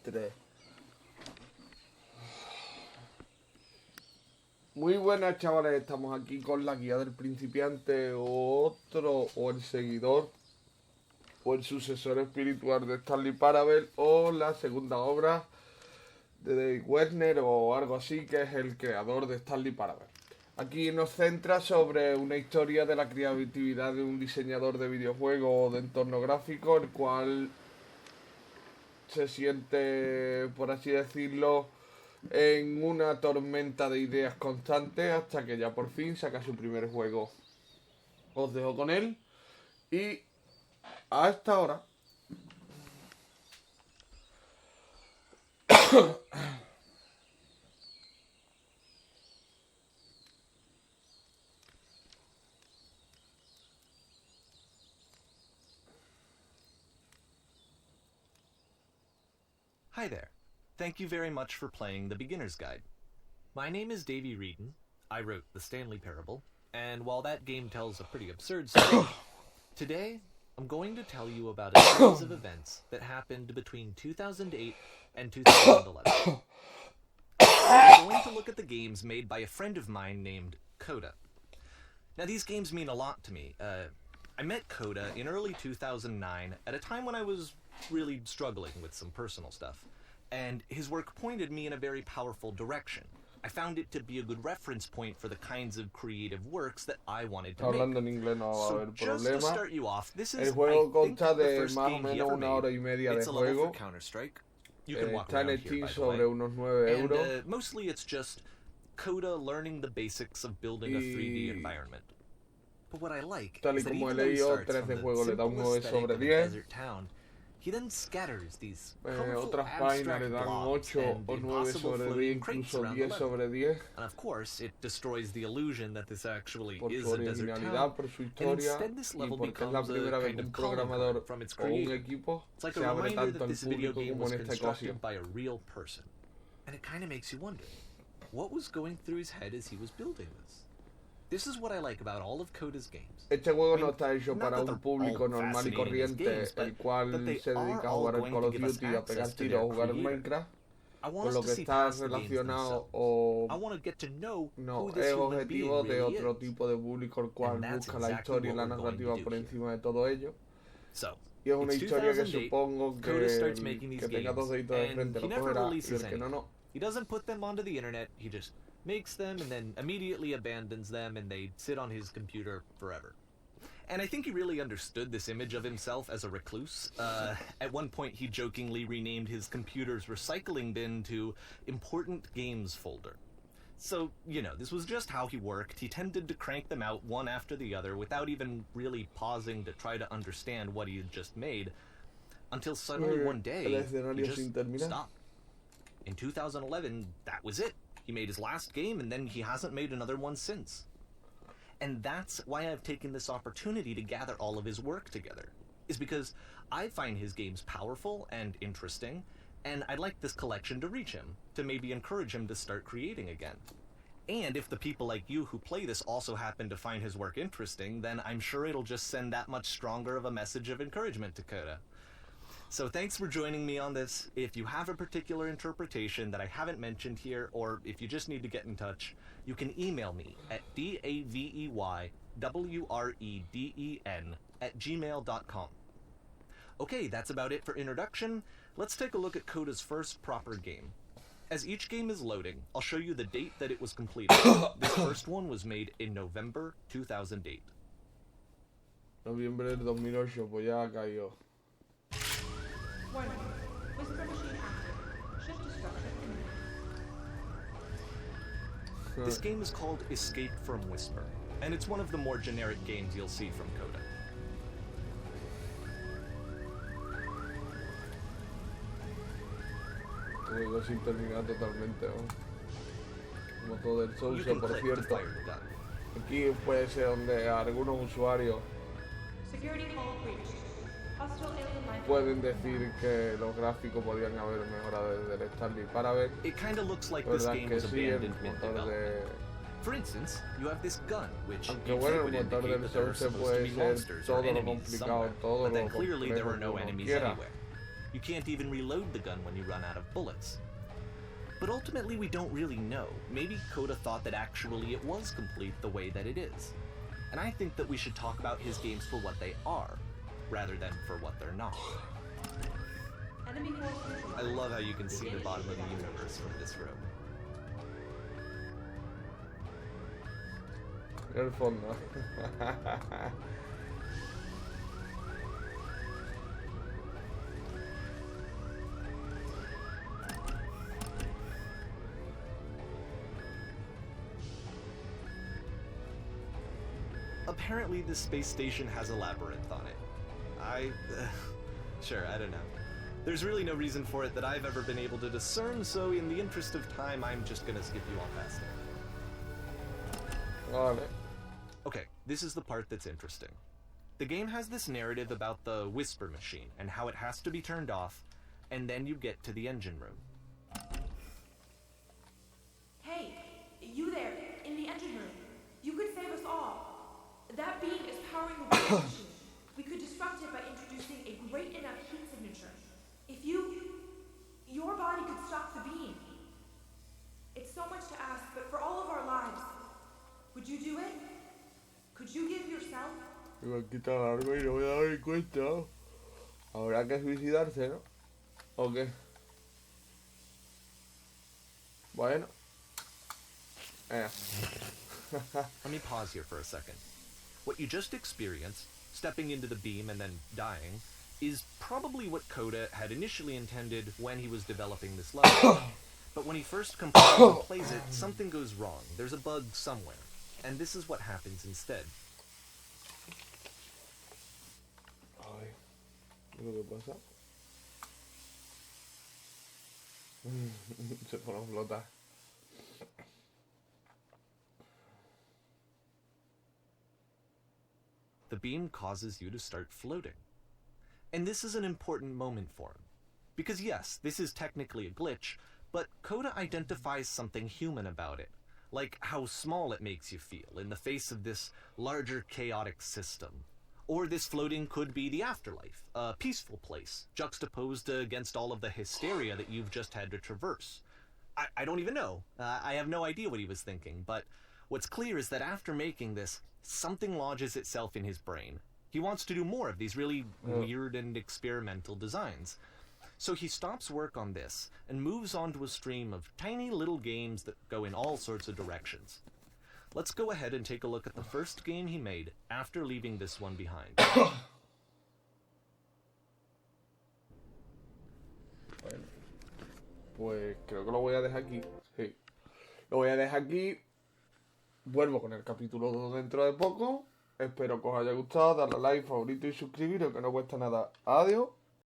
3. Muy buenas, chavales, estamos aquí con la guía del principiante, o el seguidor o el sucesor espiritual de Stanley Parable, o la segunda obra de Género o algo así, que es el creador de Stanley Parable. Aquí nos centra sobre una historia de la creatividad de un diseñador de videojuegos o de entorno gráfico, el cual se siente, por así decirlo, en una tormenta de ideas constantes hasta que ya por fin saca su primer juego. Os dejo con él y hasta ahora. Hi there. Thank you very much for playing the Beginner's Guide. My name is Davey Reedon. I wrote the Stanley Parable, and while that game tells a pretty absurd story, today I'm going to tell you about a series of events that happened between 2008 and 2011. I'm going to look at the games made by a friend of mine named Coda. Now, these games mean a lot to me. I met Coda in early 2009 at a time when I was really struggling with some personal stuff, and his work pointed me in a very powerful direction. I found it to be a good reference point for the kinds of creative works that I wanted to make. Hablando en inglés no va a haber just to problema. start you off, this is, El juego I think, consta the de first más o game he menos ever una made. hora y media de It's a level juego. for Counter-Strike. You can walk Está en around here, Steam by the sobre way. unos 9 And euros. mostly it's just Coda learning the basics of building a 3D environment. But what I like Tal y is that como he even though he leído, starts 3 from de the juego le da un simple 9 aesthetic sobre of a 10. desert town, he then scatters these colorful Otras páginas le abstract dan blobs 8 and o 9 impossible sobre 10, floating crates incluso around the 10 level. sobre 10. And of course, it destroys the illusion that this actually Por is su a desert town. originalidad, por su And historia, instead, this y level porque es la becomes a primera vez kind que un of calling programador card from its o un creator. equipo It's like se a abre reminder tanto that al this video público game como was en esta constructed ocasión. by a real person. And it kind of makes you wonder, what was going through his head as he was building this? This is what I like about all of Coda's games. Este juego I mean, no está hecho not para that un they're público all normal y fascinating as corriente, games, el cual but they se dedica a are all jugar al going Call to of give us Duty, a pegar access to tiros, their a jugar creator. Minecraft. I want Con us lo to que see está past the games relacionado themselves. o I want to get to know no who this es human being objetivo de really otro is. tipo de público, el cual And that's busca la exactly historia y la what we're going to narrativa do por here. encima de todo ello. So, Y es una it's historia que 2008, supongo que Coda starts el making these que tenga dos games, deditos de and frente he lo never cogerá y releases el que no, any. no. He doesn't put them onto the internet, he just makes them and then immediately abandons them and they sit on his computer forever. And I think he really understood this image of himself as a recluse. At one point he jokingly renamed his computer's recycling bin to Important Games Folder. So, you know, this was just how he worked. He tended to crank them out one after the other without even really pausing to try to understand what he had just made, until suddenly one day El he escenario sin just terminar. stopped. In 2011, that was it. He made his last game and then he hasn't made another one since. And that's why I've taken this opportunity to gather all of his work together, is because I find his games powerful and interesting, and I'd like this collection to reach him, to maybe encourage him to start creating again. And if the people like you who play this also happen to find his work interesting, then I'm sure it'll just send that much stronger of a message of encouragement to Coda. So thanks for joining me on this. If you have a particular interpretation that I haven't mentioned here, or if you just need to get in touch, you can email me at daveywreden@gmail.com. Okay, that's about it for introduction. Let's take a look at Coda's first proper game. As each game is loading, I'll show you the date that it was completed. This first one was made in November 2008. Noviembre del 2008, pues ya cayó. Warning. Whisper machine active. Shift to structure. This game is called Escape from Whisper, and it's one of the more generic games you'll see from Coda. Juego sin terminar totalmente, ¿no? Como todo el You Souls, can por click to cierto. fire the gun. Aquí puede ser donde algunos usuarios Security call breached. Hostile alien life. pueden decir que los gráficos podrían haber mejorado desde el Stanley Parable. It kind of looks like La this verdad game que was sí, el abandoned motor mid-development. de... For instance, you have this gun, which Aunque you'd bueno, think el would motor indicate del that there are Souls supposed to puede be ser monsters or todo lo enemies complicado, somewhere, todo but then lo clearly there complejo are no que uno enemies quiera. anywhere. You can't even reload the gun when you run out of bullets. But ultimately we don't really know. Maybe Coda thought that actually it was complete the way that it is. And I think that we should talk about his games for what they are, rather than for what they're not. Enemy forces. I love how you can see the bottom of the universe from this room. El fondo. Apparently this space station has a labyrinth on it. Sure, I don't know. There's really no reason for it that I've ever been able to discern, so in the interest of time, I'm just gonna skip you all past it. Vale. Okay, this is the part that's interesting. The game has this narrative about the whisper machine and how it has to be turned off, and then you get to the engine room. Hey, you there, in the engine room. You could save us all. That beam is powering the whisper machine. We could disrupt it by introducing a great enough heat signature. If your body could stop the beam. It's so much to ask, but for all of our lives, would you do it? Could you give yourself? Igual que está largo y no me he dado ni cuenta. Habrá que suicidarse, ¿no? ¿O qué? Bueno. Let me pause here for a second. What you just experienced, stepping into the beam and then dying, is probably what Coda had initially intended when he was developing this level. But when he first composes and plays it, something goes wrong. There's a bug somewhere. And this is what happens instead. Ay, ¿lo que pasa? Se pone a flotar. The beam causes you to start floating. And this is an important moment for him. Because yes, this is technically a glitch, but Coda identifies something human about it. Like how small it makes you feel in the face of this larger chaotic system. Or this floating could be the afterlife, a peaceful place, juxtaposed against all of the hysteria that you've just had to traverse. I don't even know. I have no idea what he was thinking, but what's clear is that after making this, something lodges itself in his brain. He wants to do more of these really weird and experimental designs. So he stops work on this and moves on to a stream of tiny little games that go in all sorts of directions. Let's go ahead and take a look at the first game he made after leaving this one behind. Bueno, pues creo que lo voy a dejar aquí. Sí. Lo voy a dejar aquí. Vuelvo con el capítulo 2 dentro de poco. Espero que os haya gustado. Darle a like, favorito y suscribiros, que no cuesta nada. Adiós.